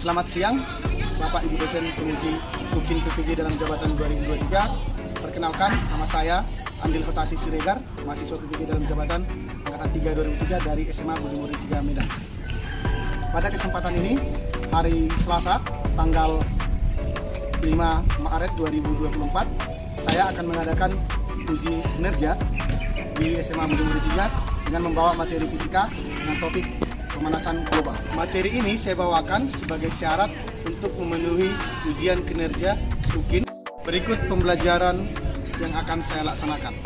Selamat siang, Bapak Ibu dosen penguji UKIN PPG dalam jabatan 2023. Perkenalkan, nama saya Andil Fatasi Siregar, mahasiswa PPG dalam jabatan angkatan 3 2003 dari SMA Budi Muri 3 Medan. Pada kesempatan ini, hari Selasa, tanggal 5 Maret 2024, saya akan mengadakan uji kinerja di SMA Budi Muri 3 dengan membawa materi fisika dengan topik pemanasan global. Materi ini saya bawakan sebagai syarat untuk memenuhi ujian kinerja UKIN. Berikut pembelajaran yang akan saya laksanakan.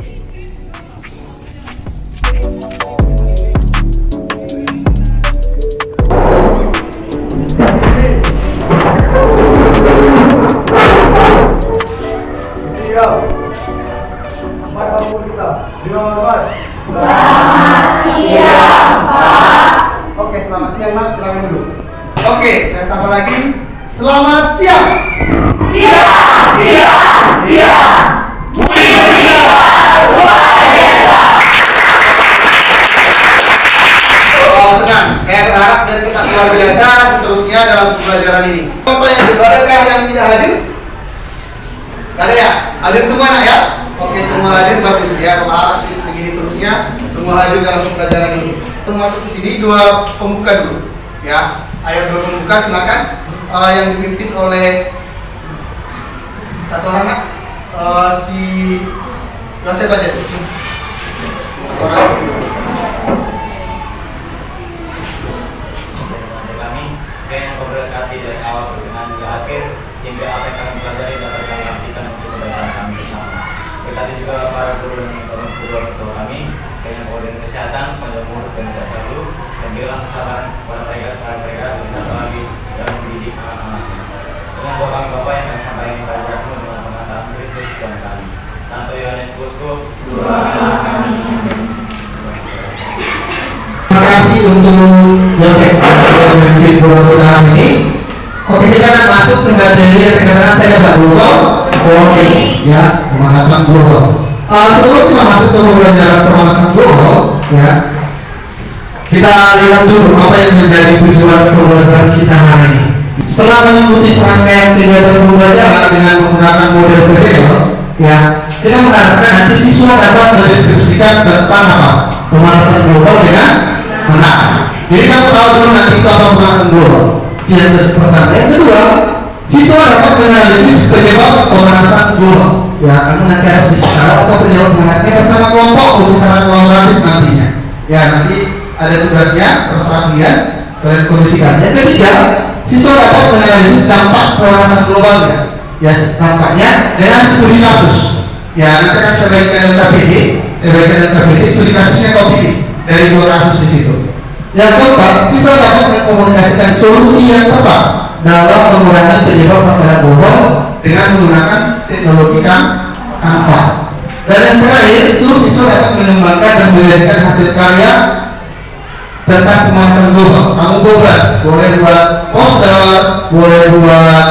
Siap. Selamat kamu kita. Selamat. Selamat siang, Pak. Oke, selamat siang Mas, silakan dulu. Oke, saya sapa lagi. Selamat siang. Siang. Senang, saya berharap dan kita luar biasa seterusnya dalam pembelajaran ini. Contoh yang adakah yang tidak hadir? Ada ya? Hadir semua nak ya? Oke, semua hadir, bagus ya. Berharap sih begini terusnya, semua hadir dalam pembelajaran ini. Untuk masuk ke sini dua pembuka dulu, ya. Ayo dua pembuka silakan. Yang dipimpin oleh satu orang nak, si Yosef aja. Satu orang. Kami yang memberkati dari awal pertengahan hingga akhir, sehingga apa yang kami pelajari dapat kami artikan untuk kebaikan kami bersama. Berkati juga para guru dan ketua kami dengan koordinasi kesehatan, panjang umur dan sehat selalu, dan bilang kesabaran kepada mereka supaya mereka bisa lagi dalam mendidik anak-anak. Dengan doa kami Bapa yang kami sampaikan kepada Tuhan dengan pengantaran Kristus Tuhan kami. Santo Yohanes Bosco, doakanlah kami. Terima kasih untuk Yosef yang memimpin pembelajaran ini. Oke, kita akan masuk ke materi yang sekarang saya dapat global warning, ya, pemanasan global. Sebelum kita masuk ke pembelajaran pemanasan global, ya, kita lihat dulu apa yang menjadi tujuan pembelajaran kita hari ini. Setelah mengikuti serangkaian kegiatan pembelajaran dengan menggunakan model PDL, ya, kita mengharapkan nanti siswa dapat mendeskripsikan tentang apa pemanasan global dengan benar. Jadi kamu tahu dulu nanti itu apa pemanasan global. Yang pertama, yang kedua, siswa dapat menganalisis penyebab pemanasan global. Ya, kamu nanti harus bisa tahu apa penyebab pemanasannya bersama kelompok khusus secara kolaboratif nantinya. Ya, nanti ada tugasnya, terserah kalian kondisikan. Yang ketiga, siswa dapat menganalisis dampak pemanasan globalnya. Ya, dampaknya dengan studi kasus. Ya, nanti akan saya bagikan LKPD, studi kasusnya kau pilih dari 2 kasus di situ. Yang keempat, siswa dapat mengkomunikasikan solusi yang tepat dalam pengurangan penyebab masalah global dengan menggunakan teknologi Canva. Dan yang terakhir itu siswa dapat mengembangkan dan menjadikan hasil karya tentang pemanasan global. Kamu bebas, boleh buat poster, boleh buat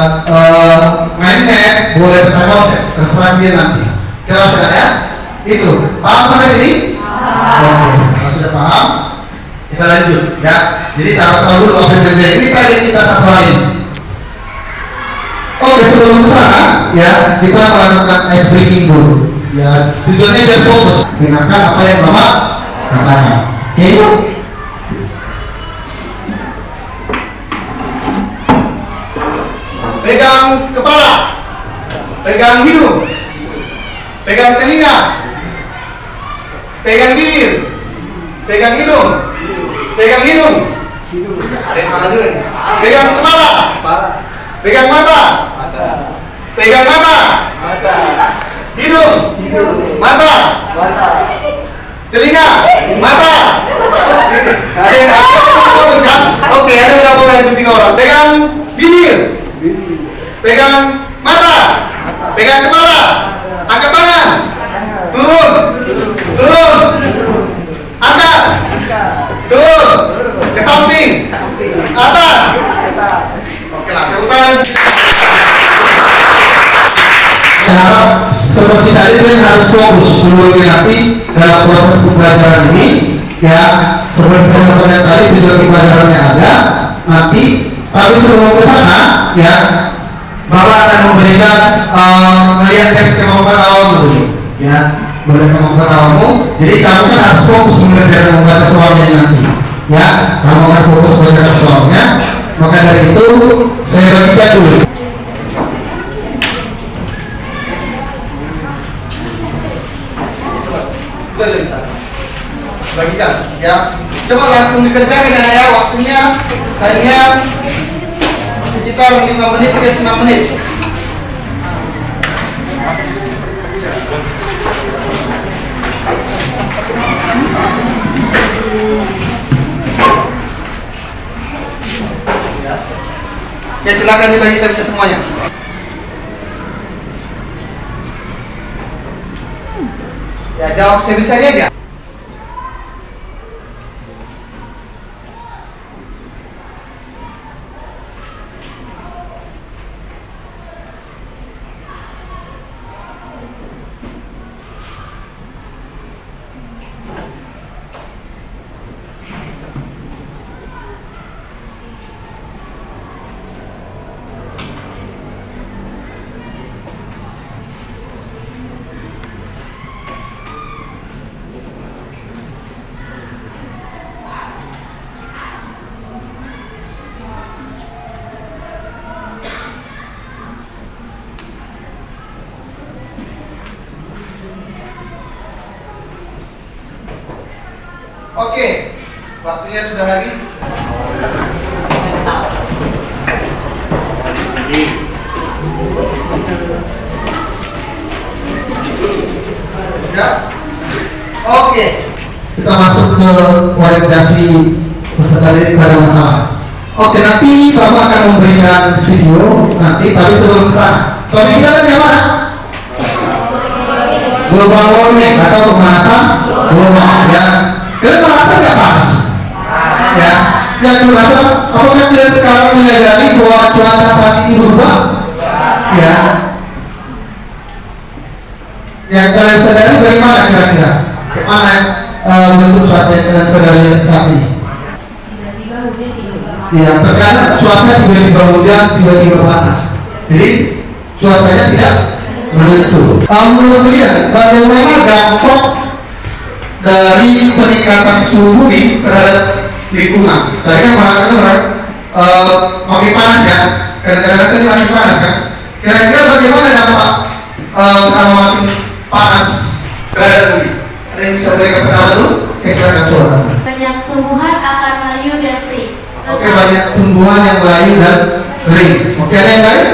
mind map, boleh tentang konsep, terserah dia nanti. Jelas ya? Itu, paham sampai sini? Oke, kalau sudah paham, kita lanjut ya. Jadi harus tahu dulu apa yang terjadi. Ini tadi kita satuin. Oke, sebelum ke sana ya, kita melakukan ice breaking dulu. Ya, tujuannya biar fokus dengarkan apa yang Bapak katakan. Oke, yuk. Pegang kepala, pegang hidung, pegang telinga, pegang bibir, pegang hidung, pegang hidung. Ada yang salah juga nih. Pegang kepala, pegang mata, pegang mata, hidung, mata, telinga, mata. Ada yang fokus kan? Oke, ada berapa orang itu 3 orang. Pegang bibir, pegang mata, pegang kepala, angkat tangan, turun, angkat, turun, ke samping, atas. Oke lah, urutan. Saya harap seperti tadi kalian harus fokus seluruhnya nanti dalam proses pembelajaran ini, ya. Seperti saya katakan tadi tujuan pembelajarannya ada, nanti Tapi sebelum ke sana, ya, Bapak akan memberikan melihat tes kemampuan awal dulu, ya, melihat kemampuan awalmu. Jadi kamu kan harus fokus mengerjakan membaca soalnya nanti, ya. Kamu akan fokus mengerjakan soalnya. Maka dari itu saya bagikan dulu. Bagikan, ya. Coba langsung dikerjakan ya, waktunya hanya sekitar 5 menit ke 6 menit. Ya, silakan dibagikan ke semuanya. Ya, jawab serius aja. Oke, waktunya sudah habis. Ya. Oke, kita masuk ke kualifikasi peserta didik pada masalah. Oke, nanti Bapak akan memberikan video nanti, tapi sebelum kesana, topik kita tadi mana? Global warming atau pemanasan global, ya. Kalian merasa nggak panas? Ya, yang merasa, apakah kalian sekarang menyadari bahwa cuaca saat ini berubah? Ya. Yang kalian sadari bagaimana kira-kira? Bagaimana bentuk cuaca yang kalian sadari saat ini? Tiba-tiba hujan, tiba-tiba panas. Ya, terkadang cuaca tiba-tiba hujan, tiba-tiba panas. Jadi cuacanya tidak menentu. Menurut kalian, bagaimana dampak dari peningkatan suhu bumi terhadap lingkungan? Tadi kan makin panas ya, kadang-kadang kan makin panas kan. Kira-kira bagaimana dampak kalau makin panas terhadap bumi? Ada yang bisa berikan pendapat dulu? Silakan coba. Banyak tumbuhan akan layu dan kering. Oke, banyak tumbuhan yang layu dan kering. Oke, ada yang lain?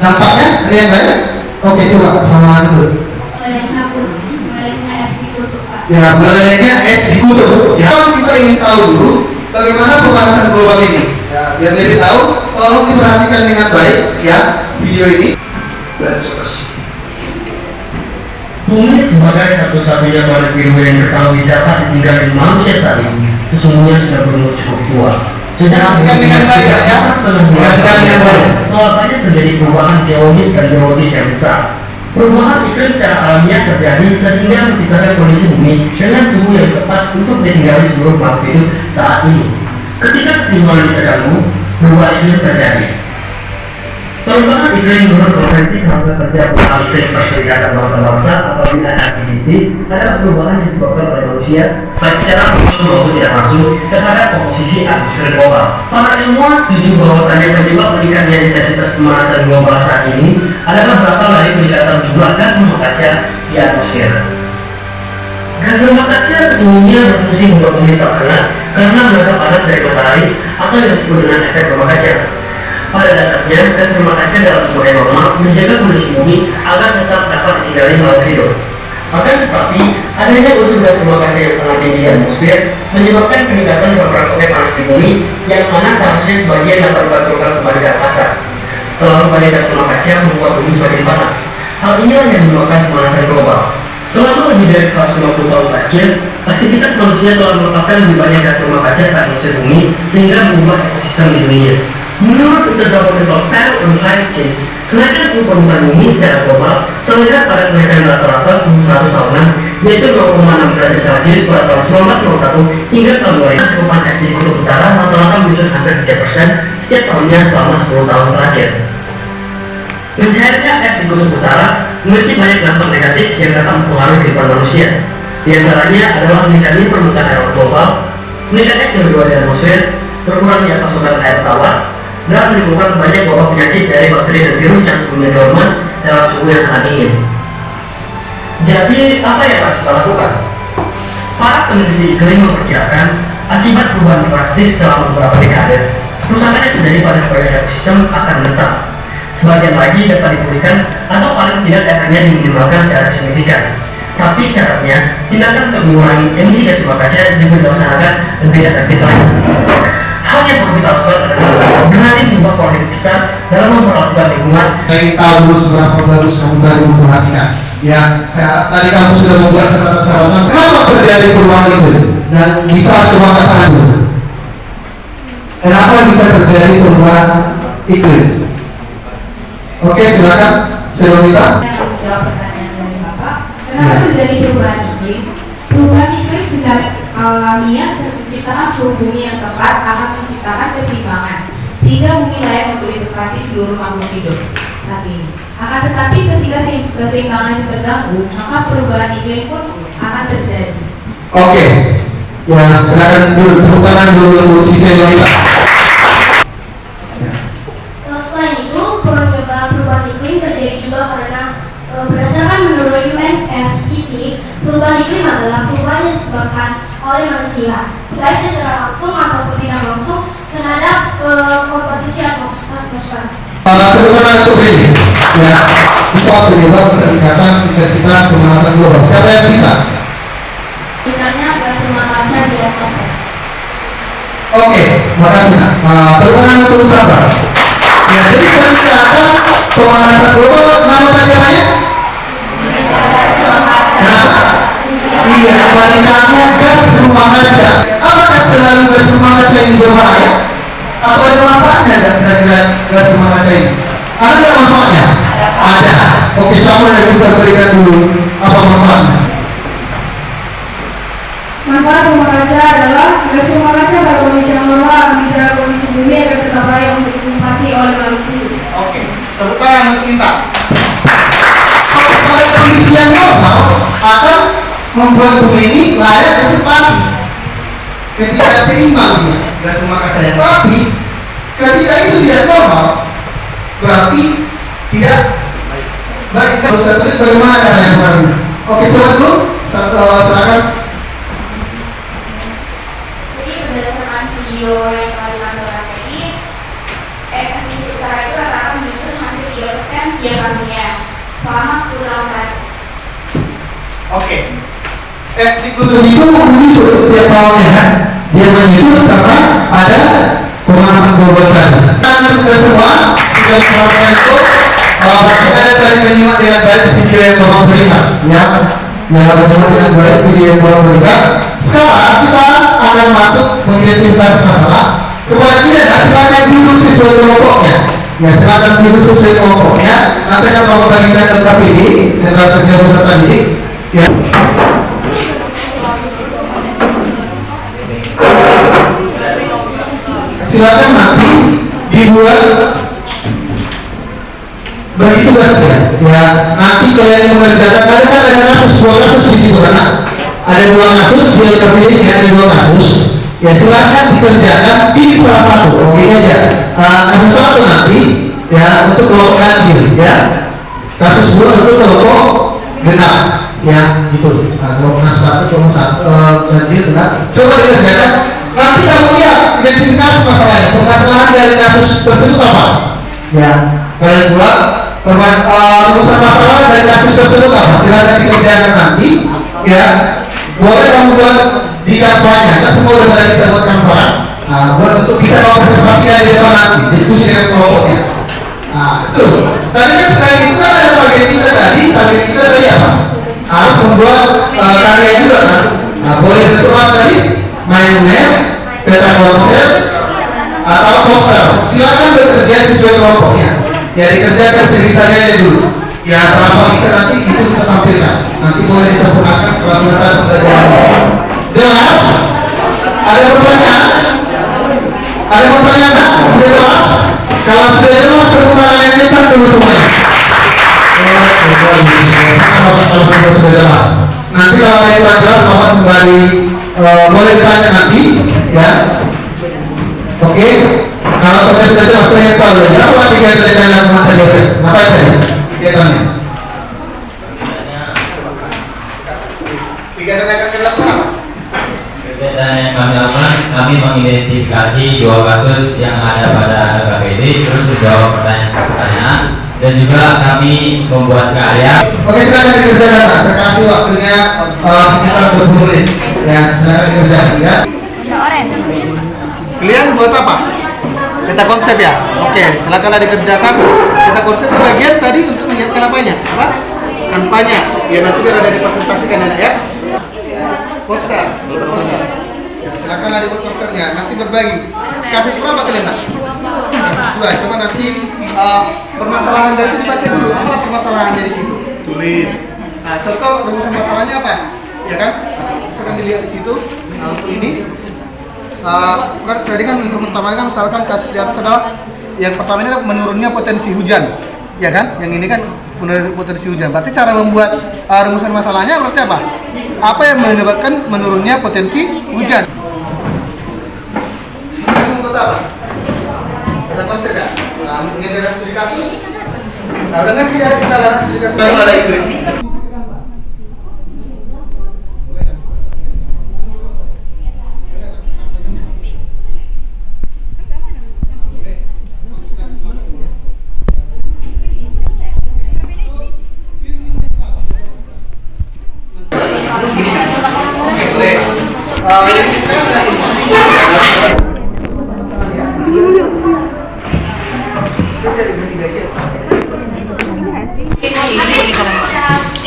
Dampaknya ada yang lain? Oke, coba sama dulu. Melelehnya es di kutub, Pak. Ya, melelehnya es di kutub. Ya, kita ingin tahu dulu bagaimana pemanasan global ini. Ya, biar lebih tahu, tolong diperhatikan dengan baik ya video ini. Bumi sebagai satu-satunya makhluk hidup yang bertanggung dapat ditinggali manusia saat ini sesungguhnya sudah berumur cukup tua. Secara Dengan baik ya. bahwa banyak terjadi perubahan geologis dan geologis yang besar. Perubahan iklim secara alamiah terjadi sehingga menciptakan kondisi bumi dengan suhu yang tepat untuk ditinggali seluruh makhluk hidup saat ini. Ketika keseimbangan terganggu, perubahan iklim terjadi. Perubahan iklim menurut Konvensi Kerangka Kerja Perubahan Iklim Perserikatan Bangsa-Bangsa atau UNFCCC adalah perubahan yang disebabkan oleh manusia baik secara langsung maupun tidak langsung terhadap komposisi atmosfer global. Para ilmuwan setuju bahwasannya penyebab meningkatnya intensitas pemanasan global saat ini adalah berasal dari peningkatan jumlah gas rumah kaca di atmosfer. Gas rumah kaca sesungguhnya berfungsi membuat bumi tak hangat karena mereka panas dari matahari atau yang disebut dengan efek rumah kaca. Pada dasarnya, gas rumah kaca dalam sebuah norma menjaga kondisi bumi agar tetap dapat ditinggali makhluk hidup. Akan tetapi, adanya unsur gas rumah kaca yang sangat tinggi di atmosfer menyebabkan peningkatan temperatur panas di bumi yang mana seharusnya sebagian dapat dibatalkan kembali ke angkasa. Terlalu banyak gas rumah kaca membuat bumi semakin panas. Hal inilah yang menyebabkan pemanasan global. Selama lebih dari 150 tahun terakhir, aktivitas manusia telah melepaskan lebih banyak gas rumah kaca ke atmosfer bumi sehingga mengubah ekosistem di dunia. Menurut Intergovernmental Panel on Climate Change, kenaikan suhu permukaan bumi secara global terlihat pada kenaikan rata-rata suhu 100 tahunan yaitu 2,6 derajat Celcius pada tahun 1901 hingga tahun 2000. Cakupan es di Kutub Utara rata-rata menyusut hampir 3% setiap tahunnya selama 10 tahun terakhir. Mencairnya es di Kutub Utara memiliki banyak dampak negatif yang dapat mempengaruhi kehidupan manusia. Di antaranya adalah meningkatnya permukaan air global, meningkatnya CO2 di atmosfer, berkurangnya pasokan air tawar, dan menimbulkan banyak wabah penyakit dari bakteri dan virus yang sebelumnya dorman dalam suhu yang sangat dingin. Jadi, apa yang harus kita lakukan? Para peneliti iklim memperkirakan akibat perubahan drastis selama beberapa dekade, kerusakan yang terjadi pada sebagian ekosistem akan menetap. Sebagian lagi dapat dipulihkan atau paling tidak efeknya diminimalkan secara signifikan. Tapi syaratnya, tindakan untuk mengurangi emisi gas rumah kaca juga dilaksanakan lebih efektif lagi. Hal yang perlu kita lakukan adalah berani mengubah pola hidup kita dalam memperlakukan lingkungan. Saya tahu dulu seberapa bagus kamu tadi memperhatikan. Ya, tadi kamu sudah membuat catatan-catatan. Kenapa terjadi perubahan itu? Dan bisa coba katakan dulu. Kenapa bisa terjadi perubahan itu? Oke, silakan. Silomita. Jawab pertanyaan dari Bapak. Kenapa terjadi perubahan iklim? Perubahan iklim secara alamiah menciptakan suhu bumi yang tepat akan menciptakan keseimbangan sehingga bumi layak untuk ditempati seluruh makhluk hidup saat ini. Akan tetapi ketika keseimbangan itu terganggu, maka perubahan iklim pun akan terjadi. Oke. Ya, silakan dulu tepuk tangan dulu si Silomita. Selain itu, penyebab perubahan iklim terjadi juga karena berdasarkan menurut UNFCCC, perubahan iklim adalah perubahan yang disebabkan oleh manusia, baik secara langsung ataupun tidak langsung terhadap komposisi atmosfer. Tepuk tangan untuk ini. Ya, itu penyebab peningkatan intensitas pemanasan global. Siapa yang bisa? Misalnya gas rumah kaca di atmosfer. Oke, makasih. Tepuk tangan untuk sabar. Ya, jadi peningkatan pemanasan global, kenapa tadi namanya? Kenapa? Iya, meningkatnya gas rumah kaca. Apakah selalu gas rumah kaca ini berbahaya? Atau ada manfaatnya nggak kira-kira gas rumah kaca ini? Ada nggak manfaatnya? Ada. Oke, siapa yang bisa berikan dulu apa manfaatnya? Manfaat rumah kaca adalah gas rumah kaca pada kondisi yang normal akan menjaga kondisi bumi agar tetap layak untuk dinikmati oleh makhluk hidup. Oke, tepuk tangan untuk Inta. Pada kondisi yang normal akan membuat bumi ini layak ditempati ketika seimbang dia gas rumah kacanya. Tapi ketika itu tidak normal, berarti tidak baik. Kalau satelit bagaimana caranya pengaruhnya? Oke, coba dulu silakan. Jadi berdasarkan video yang telah dilakukan tadi, es di utara itu rata-rata menyusut hampir 3% setiap tahunnya selama 10 tahun terakhir. Oke. Es di kutub itu menyusut setiap tahunnya kan? Dia menyusut karena ada pemanasan global tadi. Kan kita semua sudah merasakan itu. Kita tadi menyimak dengan baik video yang Bapak berikan, ya. Yang menyimak dengan baik video yang Bapak berikan. Sekarang kita akan masuk mengidentifikasi masalah. Kepada kita, silakan duduk sesuai kelompoknya. Ya, silakan duduk sesuai kelompoknya. Nanti akan Bapak bagikan ke KPD, Sentra Kerja Peserta Didik. Ya. Silakan nanti dibuat bagi tugas ya. Nanti kalian mengerjakan ada kasus, 2 kasus di situ karena ada 2 kasus dia terpilih dengan 2 kasus. Ya, silakan dikerjakan di salah satu. Oke aja. Kasus 1 nanti ya untuk kelompok ganjil ya. Kasus 2 itu kelompok genap ya gitu. Kelompok kasus 1 kelompok ganjil genap. Coba dikerjakan. Nanti kamu lihat identifikasi masalahnya. Permasalahan dari kasus tersebut apa? Ya, kalian buat rumusan masalah dari kasus tersebut apa? Silakan dikerjakan nanti. Ya, boleh kamu buat di kampanye. Kita semua sudah pada bisa buat kampanye. Buat untuk bisa kamu presentasikan di depan nanti. Diskusi dengan kelompoknya. Itu. Tadi kan selain itu kan ada target kita tadi. Target kita tadi apa? Harus membuat karya juga kan. Boleh bentuk tadi? Mindmap, peta konsep, atau poster. Silakan bekerja sesuai kelompoknya. Ya, dikerjakan sebisanya dulu. Ya, transformasi nanti itu kita tampilkan. Nanti boleh disempurnakan setelah selesai pembelajaran. Jelas? Ada pertanyaan? Ada pertanyaan? Sudah jelas? Kalau sudah jelas, pertanyaan ini kan dulu semuanya. Kalau sudah jelas. Nanti kalau ada yang kurang jelas, Bapak sembari boleh ditanya nanti, ya. Oke. Kalau tugas sudah jelas, saya tahu ya. Kenapa kegiatan yang dilakukan tadi? Apa itu? Kegiatannya? Kegiatan yang akan dilakukan? Kegiatan yang kami lakukan, kami mengidentifikasi 2 kasus yang ada pada LKPD, terus menjawab pertanyaan-pertanyaan, dan juga kami membuat karya. Oke, silakan dikerjakan, Pak. Saya kasih waktunya sekitar 20 menit. Ya, silakan dikerjakan ya. Kalian buat apa? Kita konsep ya. Oke, silakanlah dikerjakan. Kita konsep sebagian tadi untuk menyiapkan apanya? Apa? Kampanye. Ya nanti biar ada dipresentasikan anak ya. Poster. Ya, silakanlah dibuat posternya. Nanti berbagi. Kasus berapa kalian, Pak? Kasus 2. Coba nanti permasalahan dari itu dibaca dulu. Apa permasalahan dari situ? Tulis. Nah, contoh rumusan masalahnya apa? Ya kan? Misalkan dilihat di situ. Nah, untuk ini tadi kan untuk pertama kan misalkan kasus di atas adalah yang pertama ini adalah menurunnya potensi hujan, ya kan? Yang ini kan menurunnya potensi hujan. Berarti cara membuat rumusan masalahnya berarti apa? Apa yang menyebabkan menurunnya potensi hujan? Kita membuat apa? Kita konsep ya. Mengerjakan studi kasus. Nah, dengan kita lihat studi kasus baru ada itu.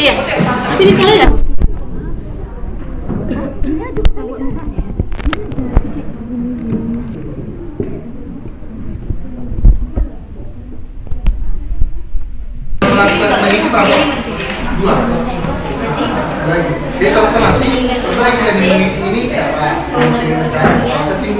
Iya, tapi di sana Melakukan mengisi berapa? 2. Lagi. Dia contoh nanti, lagi mengisi ini siapa? Mencari, searching.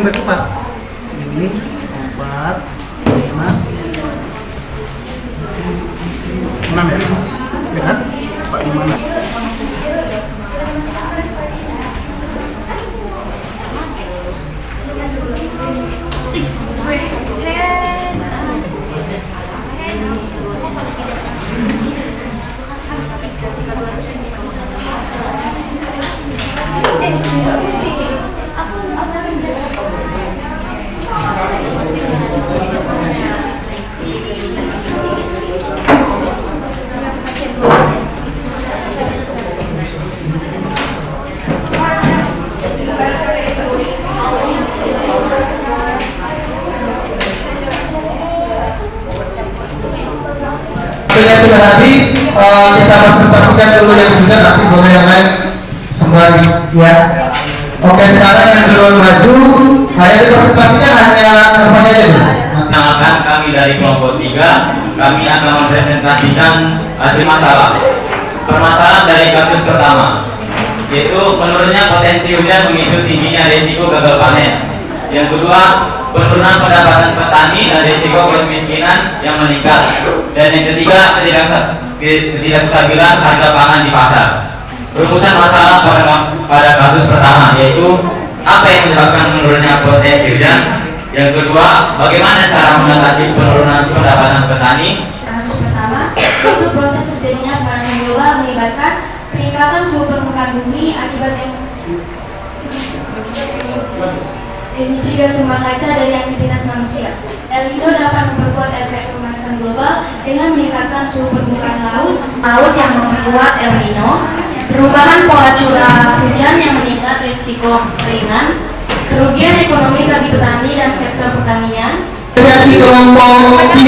Bercepat. Ini 4, 5, 6 ya kan? 4, 5, 6. Yang sudah habis, kita presentasikan dulu yang sudah, nanti boleh yang lain sembari ya. Oke, sekarang yang belum maju, hanya dipresentasikan hanya namanya aja dulu. Perkenalkan, kami dari kelompok 3, kami akan mempresentasikan hasil masalah. Permasalahan dari kasus pertama, yaitu menurunnya potensi hujan memicu tingginya risiko gagal panen. Yang kedua, penurunan pendapatan petani dan risiko kemiskinan yang meningkat. Dan yang ketiga, ketidakstabilan harga pangan di pasar. Rumusan masalah pada kasus pertama yaitu apa yang menyebabkan menurunnya potensi hujan. Yang kedua, bagaimana cara mengatasi penurunan pendapatan petani. Kasus pertama, yaitu proses terjadinya pemanasan global melibatkan peningkatan suhu permukaan bumi akibat emisi gas rumah kaca dari aktivitas manusia. El Nino dapat memperkuat efek pemanasan global dengan meningkatkan suhu permukaan laut yang memperkuat El Nino, perubahan pola curah hujan yang meningkat risiko kekeringan, kerugian ekonomi bagi petani dan sektor pertanian. Sesi kelompok 3.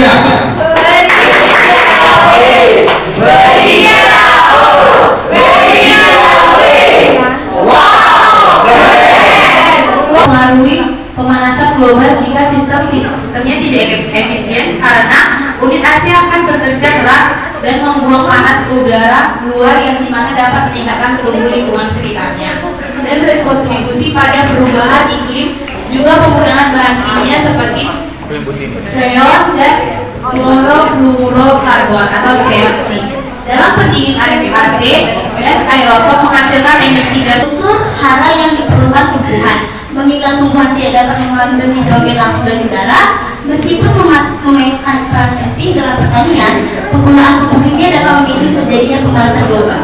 Mengaruhi pemanasan global jika sistemnya tidak efisien karena unit AC akan bekerja keras dan membuang panas ke udara luar yang dimana dapat meningkatkan suhu lingkungan sekitarnya dan berkontribusi pada perubahan iklim. Juga penggunaan bahan kimia seperti freon dan klorofluorokarbon atau CFC dalam pendingin AC dan aerosol menghasilkan emisi gas. Unsur hara yang diperlukan tumbuhan. Mengingat tumbuhan tidak dapat mengambil hidrogen langsung dari udara, meskipun memainkan peran penting dalam pertanian, penggunaan pupuk kimia dapat memicu terjadinya pemanasan global.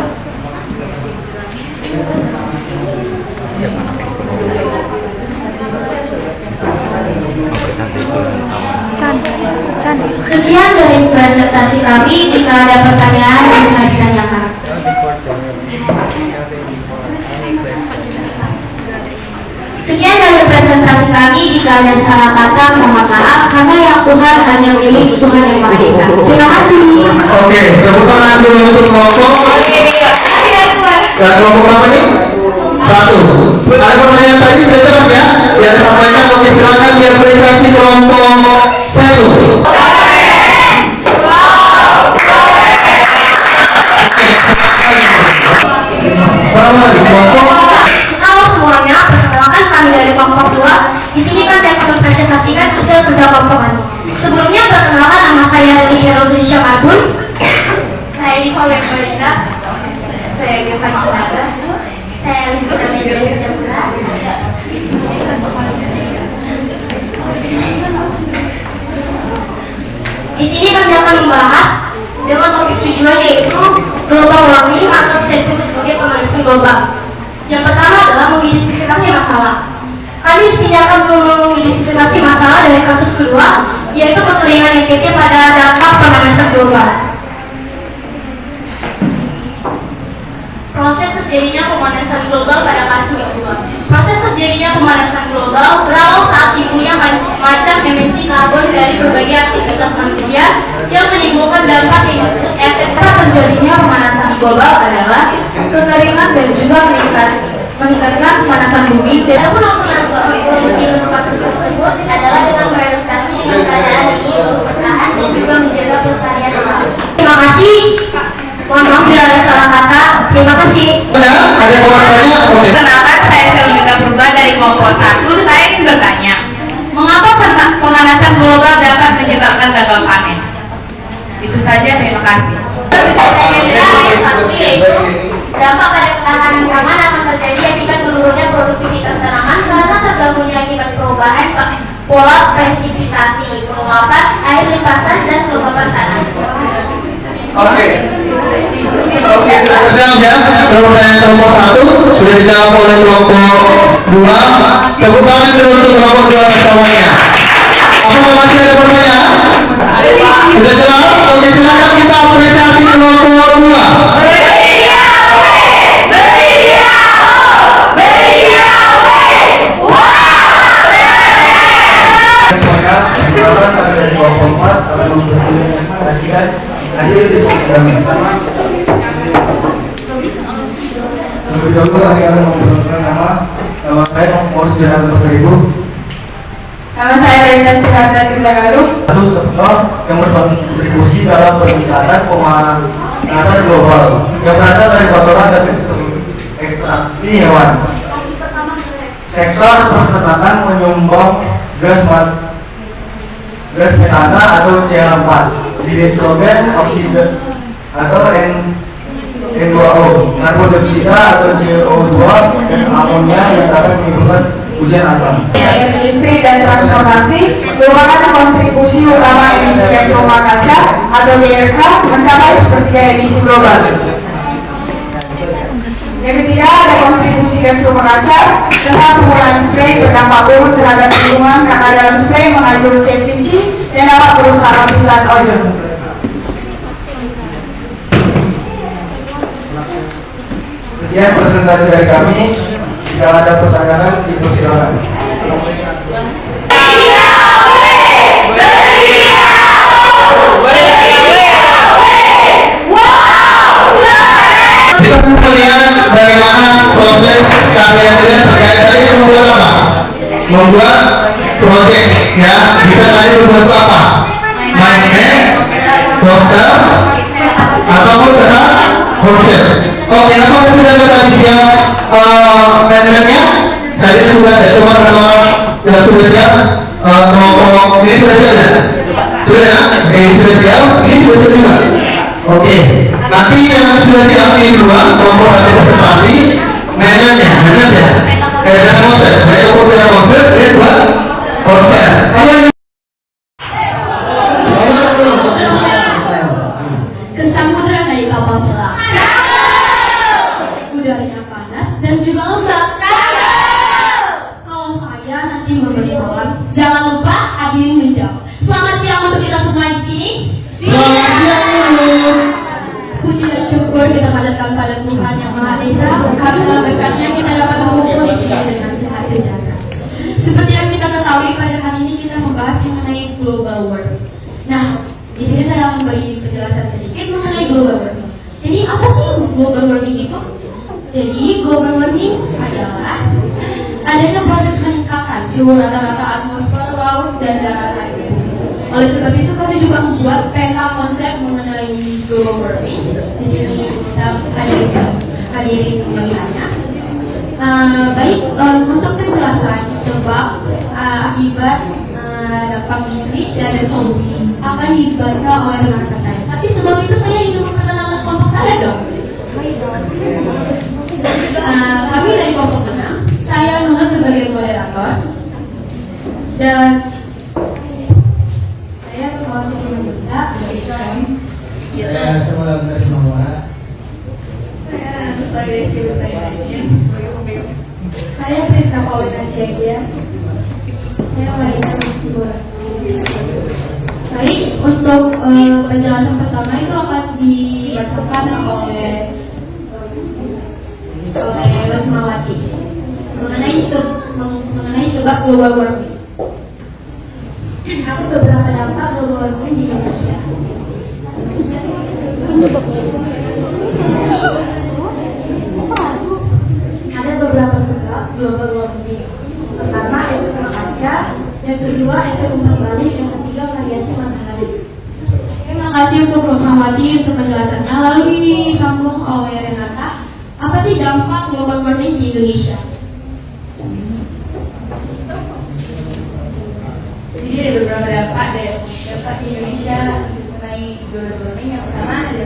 Sekian dari presentasi kami. Jika ada pertanyaan, bisa ditanyakan. Sekian dari presentasi kami. Jika ada salah kata, mohon maaf, karena yang Tuhan hanya milik Tuhan yang Maha Esa. Terima kasih. Oke, tepuk tangan dulu untuk kelompok. Dan kelompok berapa nih? 1. Ada pertanyaan tadi sudah jawab ya? Yang disampaikan, oke silakan biar presentasi kelompok 1. Berapa lagi kelompok? Halo semuanya, perkenalkan kami dari kelompok 2. Di sini kan saya akan presentasikan hasil kerja kelompok kami. Sebelumnya perkenalkan, nama saya Lili Rodrisha Marbun. Saya di Kolek Balita. Saya Geva Sinaga. Saya Lisbeth Amelia Jamila. Di sini kami akan membahas dengan topik tujuan yaitu global warming atau bisa disebut sebagai pemanasan global. Yang pertama adalah mengidentifikasi masalah. Kami di sini akan mengidentifikasi masalah dari kasus kedua, yaitu kekeringan NTT pada dampak pemanasan global. Proses terjadinya pemanasan global pada kasus kedua. Proses terjadinya pemanasan global berawal saat timbulnya macam emisi karbon dari berbagai aktivitas manusia yang menimbulkan dampak yang disebut efek. Terjadinya pemanasan global adalah kekeringan dan juga meningkatkan pemanasan bumi. Adapun solusi untuk kasus tersebut adalah dengan beradaptasi dengan keadaan ini untuk bertahan dan juga menjaga pelestarian alam. Terima kasih. Mohon maaf bila ada salah kata. Terima kasih. Ada komentarnya? Oke. Perkenalkan, saya Selmita Purba dari kelompok 1. Saya ingin bertanya, mengapa pemanasan global dapat menyebabkan gagal panen? Itu saja, terima kasih. Yang satu yaitu dampak pada ketahanan pangan akan terjadi akibat menurunnya produktivitas tanaman karena terganggunya akibat perubahan pola presipitasi, penguapan, air limpasan, dan kelembapan tanah. Oke, sudah ya. Pertanyaan kelompok 1 sudah dijawab oleh kelompok 2. Tepuk tangan dulu untuk kelompok 2 semuanya. Apakah masih ada pertanyaan? Sudah jawab? Oke, silakan kita apresiasi kelompok 2. Sekarang kami dari kelompok 4 akan mempresentasikan hasil diskusi kami. Terlebih dahulu kami akan memperkenalkan nama saya Mos Jalan Pasar Ibu. Nama saya Reza Sirada Cindagalu. Satu sektor yang berkontribusi dalam peningkatan pemanasan global yang berasal dari kotoran dan ekstraksi hewan. sektor peternakan menyumbang gas metana atau CO4 di nitrogen oksida atau N2O, karbon dioksida atau CO2 dan amonia yang dapat menimbulkan hujan asam. Industri dan transportasi merupakan kontribusi utama emisi gas rumah kaca atau GRK mencapai sepertiga emisi global. Yang ketiga ada kontribusi gas rumah kaca tentang penggunaan spray berdampak buruk terhadap lingkungan karena dalam spray mengandung CFC yang dapat merusak lapisan ozon. Sekian presentasi dari kami. Jika ada pertanyaan, dipersilakan. Kita melihat bagaimana proses kalian terkait tadi membuat apa? Membuat proyek, ya. Bisa tadi membuat apa? Magnet, poster, ataupun dengan poster. Oke, apa sudah ada tadi yang magnetnya? Tadi sudah ada, cuma kalau yang sudah siap, kelompok ini sudah siap ya? Sudah, sudah siap. Ini sudah siap juga. Oke, nanti yang sudah siap ini dua kelompok ada presentasi, magnetnya, dan poster. Saya fokus poster, ini dua poster. Kalau Ke samudra naik kapal selam. Udaranya panas dan juga lembab. Kalau saya nanti memberi salam, jangan lupa hadirin menjawab. Selamat siang untuk kita semua di sini. selamat siang dulu. Puji dan syukur kita panjatkan pada Tuhan Yang Maha Esa karena dalam berkatnya kita dapat berkumpul di sini dengan sehat sejahtera. Seperti yang kita ketahui pada hari ini kita membahas mengenai global warming. Nah, di sini saya akan memberi penjelasan sedikit mengenai global warming. Jadi apa sih global warming itu? Jadi global warming adalah adanya proses peningkatan suhu rata-rata atmosfer, laut, dan darat air. Oleh sebab itu kami juga membuat peta konsep mengenai global warming. Di sini bisa hadirin melihatnya. Baik, untuk penjelasan sebab akibat dampak Inggris dan solusi akan dibaca oleh rekan-rekan saya. Tapi sebelum itu saya ingin memperkenalkan kelompok saya dong. Kami dari kelompok 6. Saya Nuna sebagai moderator dan saya berkoordinasi dengan Bunda dari Islam. Saya semula bersama. Saya sebagai Sibu Tayani. Saya Krisna Paulina Siagia. Saya Marina Masibuan. Baik, untuk penjelasan pertama itu akan dibacakan oleh Retmawati mengenai sebab global warming. Ada beberapa dampak global warming di Indonesia. Ada beberapa sebab global warming. Pertama itu cuaca, yang kedua itu umur balik, yang ketiga variasi matahari. Terima kasih untuk Retmawati untuk penjelasannya. Lalu disambung oleh Renata. Apa sih dampak global warming di Indonesia? Jadi ada beberapa dampak di Indonesia mengenai global warming. Yang pertama ada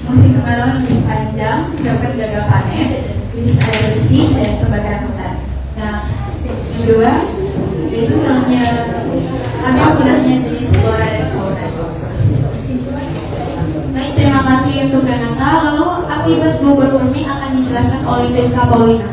musim kemarau yang panjang, dapat gagal panen, krisis air bersih, dan kebakaran hutan. Nah, yang kedua itu hilangnya jenis flora dan fauna. Baik, terima kasih untuk Renata. Lalu akibat global warming akan dijelaskan oleh Priska Paulina.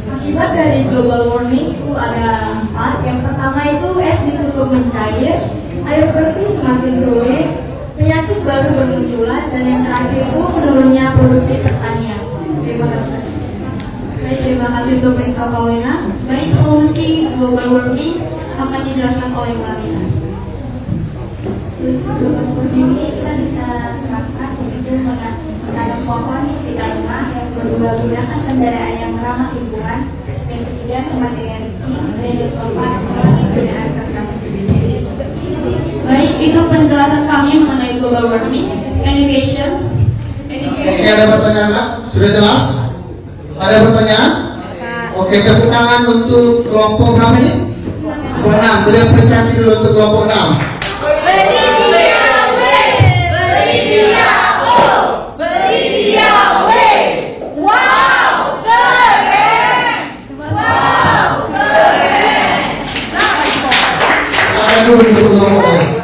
Akibat dari global warming itu ada 4. Yang pertama itu es ditutup mencair, air bersih semakin sulit, penyakit baru bermunculan, dan yang terakhir itu menurunnya produksi pertanian. Terima kasih. Baik, terima kasih untuk Priska Paulina. Baik, solusi global warming akan dijelaskan oleh Melisa. Global warming ini kita bisa terapkan yaitu menanam pohon di sekitar rumah, yang kedua gunakan kendaraan yang ramah lingkungan, yang ketiga memakai energi, dan yang keempat mengurangi penggunaan kertas. Baik, itu penjelasan kami mengenai global warming. Education. Oke, ada pertanyaan? Sudah jelas? Ada pertanyaan? Oke, tepuk tangan untuk kelompok berapa ini? Kelompok 6. Beri apresiasi dulu untuk kelompok 6. Tangan dulu untuk kelompok 6.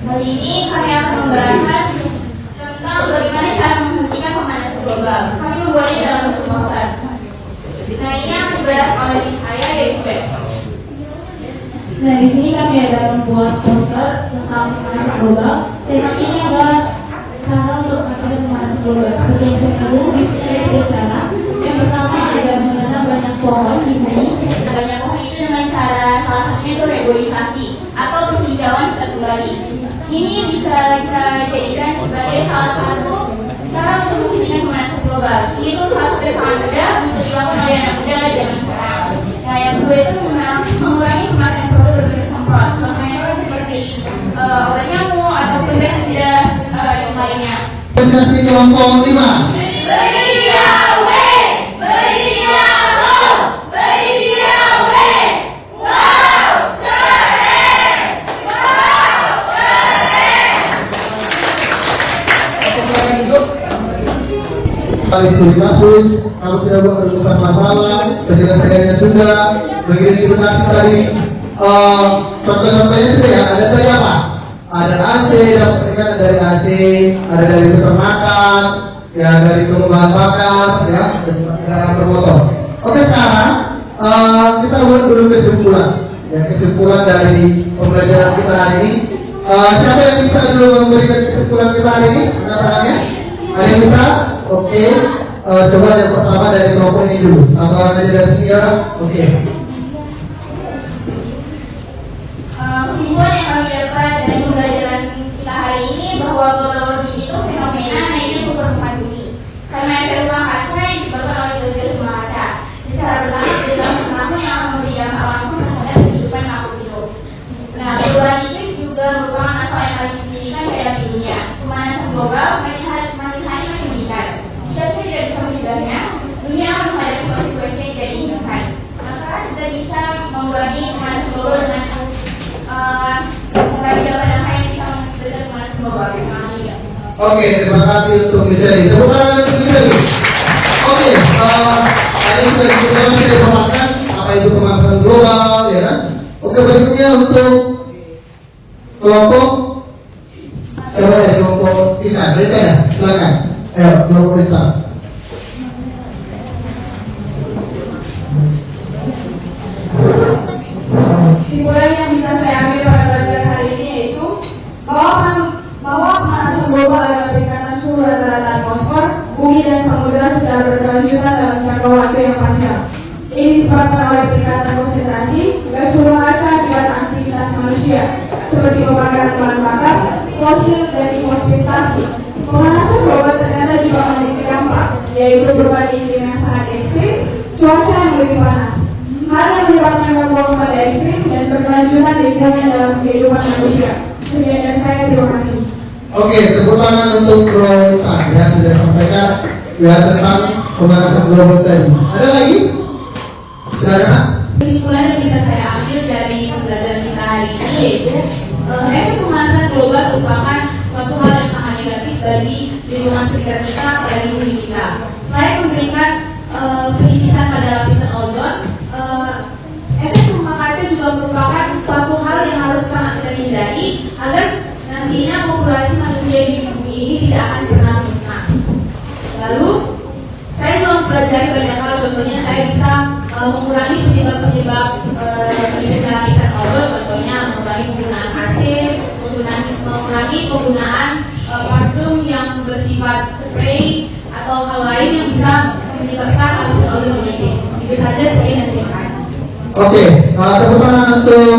Kali ini kami akan membahas tentang bagaimana cara menghentikan pemanasan global. Kami membuatnya dalam bentuk poster. Nah, ini yang dibahas oleh saya yaitu Ben. Nah, di sini kami ada membuat poster tentang pemanasan global. Tema ini adalah cara untuk mengatasi pemanasan global. Seperti yang saya tahu, di sini ada tiga cara. Yang pertama adalah menanam banyak pohon di bumi. Banyak pohon itu dengan cara salah satunya itu reboisasi atau penghijauan kembali. Ini bisa kita jadikan sebagai salah satu cara untuk menghentikan pemanasan global. Ini tuh salah satu yang sangat mudah untuk dilakukan oleh anak muda zaman sekarang. Nah, yang kedua itu mengurangi pemakaian produk berbagai semprot. Contohnya itu seperti obat nyamuk atau pestisida yang lainnya. Apresiasi kelompok 5. Studi kasus, kamu sudah buat rumusan masalah, penjelasannya sudah, begini edukasi tadi. Contoh-contohnya sudah ya, ada tadi apa? Ada AC, dapatkan dari AC, ada dari peternakan, ya dari pengembangan bakar, ya, dan bermotor. Oke, sekarang kita buat dulu kesimpulan, ya kesimpulan dari pembelajaran kita hari ini. Siapa yang bisa dulu memberikan kesimpulan kita hari ini? Angkat tangannya. Ada yang bisa? Oke, coba yang pertama dari kelompok ini dulu. Angkat aja dari sini ya. Oke. Kesimpulan yang kami dapat dari pembelajaran kita hari ini bahwa global warming itu fenomena naiknya muka permukaan bumi karena efek rumah kaca yang disebabkan oleh gas rumah kaca. Secara bertahap dalam tahun yang akan memberi dampak langsung terhadap kehidupan makhluk hidup. Nah, perubahan itu juga merupakan masalah yang paling signifikan dalam dunia. Pemanasan global makin hari meningkat. Jika kita tidak bisa mencegahnya, dunia akan menghadapi konsekuensi yang tidak diinginkan. Maka kita bisa mengurangi pemanasan global dengan Oke, terima kasih untuk Michelle. Tepuk tangan untuk Michelle. Oke, tadi sudah dijelaskan apa itu pemanasan global, ya kan? Oke, berikutnya untuk kelompok coba ya kelompok kita, berita ya, silakan. Ayo, kelompok kita. Kesimpulan yang bisa saya ambil pada pelajaran hari ini yaitu bahwa pemanasan global adalah peningkatan suhu rata-rata atmosfer, bumi dan samudera secara berkelanjutan dalam jangka waktu yang panjang. Ini disebabkan oleh peningkatan konsentrasi gas rumah kaca akibat aktivitas manusia, seperti pembakaran bahan bakar, fosil dan deforestasi. Pemanasan global ternyata juga memiliki dampak, yaitu perubahan iklim yang sangat ekstrim, cuaca yang lebih panas. Hal yang menyebabkan gangguan pada ekstrim dan berkelanjutan lingkungan dalam kehidupan manusia. Sekian dari saya, terima kasih. Oke, tepuk tangan untuk Roita ya sudah sampaikan ya tentang pemanasan global tadi. Ada lagi? Silakan. Kesimpulan yang bisa saya ambil dari pembelajaran kita hari ini yaitu efek pemanasan global merupakan suatu hal yang sangat negatif bagi lingkungan sekitar kita dan bumi kita. Selain memberikan penipisan pada lapisan ozon, efek rumah kaca juga merupakan suatu hal yang harus sangat kita hindari agar nantinya populasi manusia di bumi mempelajari banyak hal, contohnya saya bisa mengurangi penyebab-penyebab penderita ikan odol, contohnya mengurangi penggunaan AC, mengurangi penggunaan parfum yang bersifat spray atau hal lain yang bisa menyebabkan ikan odol menjadi. Itu saja saya dan terima kasih. Oke, tepuk tangan untuk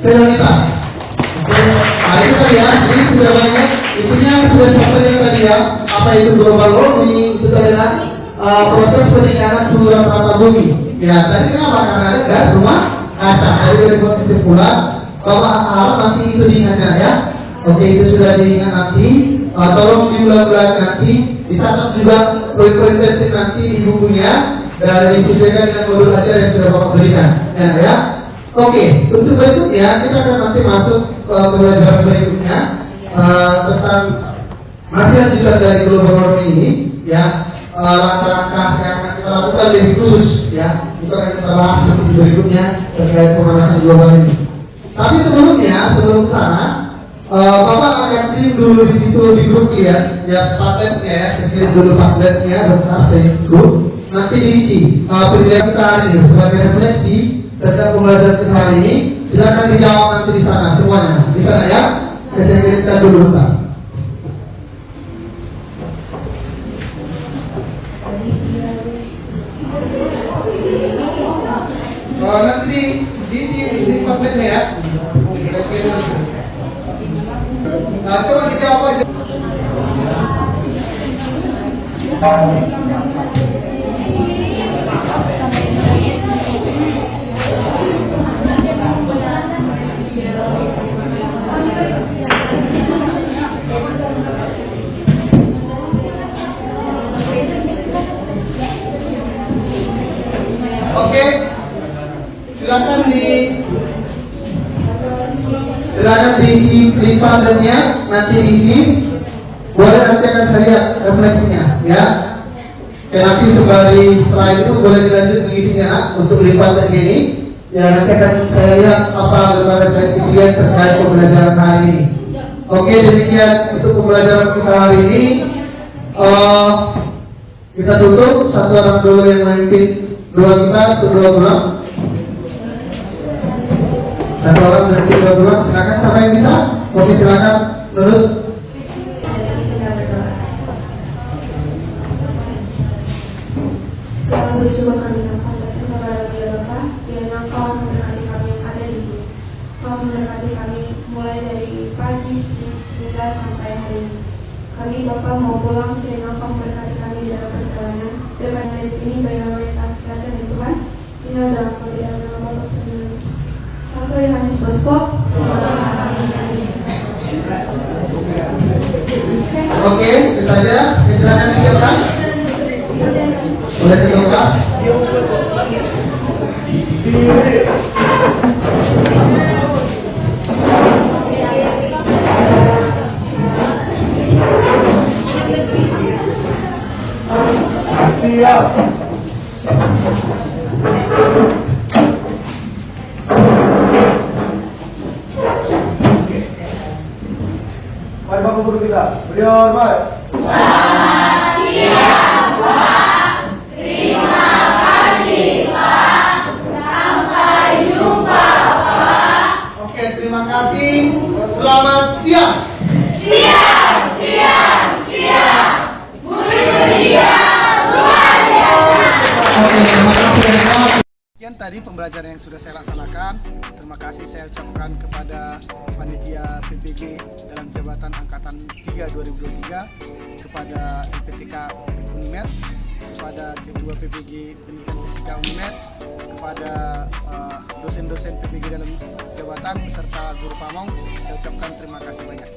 Veronica. Oke, nah itu tadi ya, jadi sudah banyak. Intinya sudah disampaikan tadi ya, apa itu global warming, itu adalah proses peningkatan suhu rata-rata bumi. Ya, tadi kenapa? Karena ada gas rumah kaca. Tadi sudah dibuat kesimpulan bahwa alam nanti itu diingatnya ya. Oke, itu sudah diingat nanti. Tolong diulang-ulang nanti. Dicatat juga poin-poin penting nanti di bukunya dan disesuaikan dengan modul ajar yang sudah Bapak berikan. Ya. Oke, untuk berikutnya kita akan nanti masuk ke pembelajaran berikutnya tentang masih lanjutan dari global warming ini ya. Langkah-langkah yang kita lakukan lebih khusus ya, itu akan kita bahas nanti di berikutnya terkait pemanasan global ini. Tapi sebelum sana, Bapak akan print dulu di situ di grup ya Padletnya ya, saya dulu Padletnya besar saya grup. Nanti diisi penilaian kita hari ini sebagai refleksi terhadap pembelajaran kita hari ini. Silakan dijawab nanti di sana semuanya, di sana ya. Saya kirimkan dulu bentar. Nanti di Padletnya ya. Nah, coba dijawab aja. Oke, silakan diisi limpatannya, nanti diisi. Boleh nanti akan saya lihat refleksinya, ya. Dan nanti setelah itu boleh dilanjut mengisinya untuk lipatan ini. Ya nanti akan saya lihat apa refleksi kalian terkait pembelajaran hari ini. Oke, demikian untuk pembelajaran kita hari ini. Kita tutup, satu orang dulu yang memimpin doa kita untuk doa pulang. Satu orang memimpin doa pulang, silakan siapa yang bisa. Oke, silakan menurut. Sekarang bersyukur kami ucapkan kepada Dia Bapa, kiranya Engkau memberkati kami yang ada di sini. Engkau memberkati kami mulai dari pagi hingga sampai hari ini. Kami Bapa mau pulang, kiranya Engkau memberkati kami dalam perjalanan. Dengan dari sini bagi mereka kesehatan dan Tuhan. Inilah dalam pemberian nama Bapa dan Santo Yohanes Bosco. Oke, itu saja. Silakan disiapkan. Boleh dikelas. Siap. Mari Bapak Guru kita, beliau hormat. Terima kasih. Selamat siang. Siang. Luar biasa. Oke, terima kasih. Sekian tadi pembelajaran yang sudah saya laksanakan. Terima kasih saya ucapkan kepada panitia PPG dalam jabatan angkatan 3 2023, kepada LPTK Unimed, kepada ketua PPG Pendidikan Fisika Unimed, kepada dosen-dosen PPG dalam jabatan beserta guru pamong. Saya ucapkan terima kasih banyak.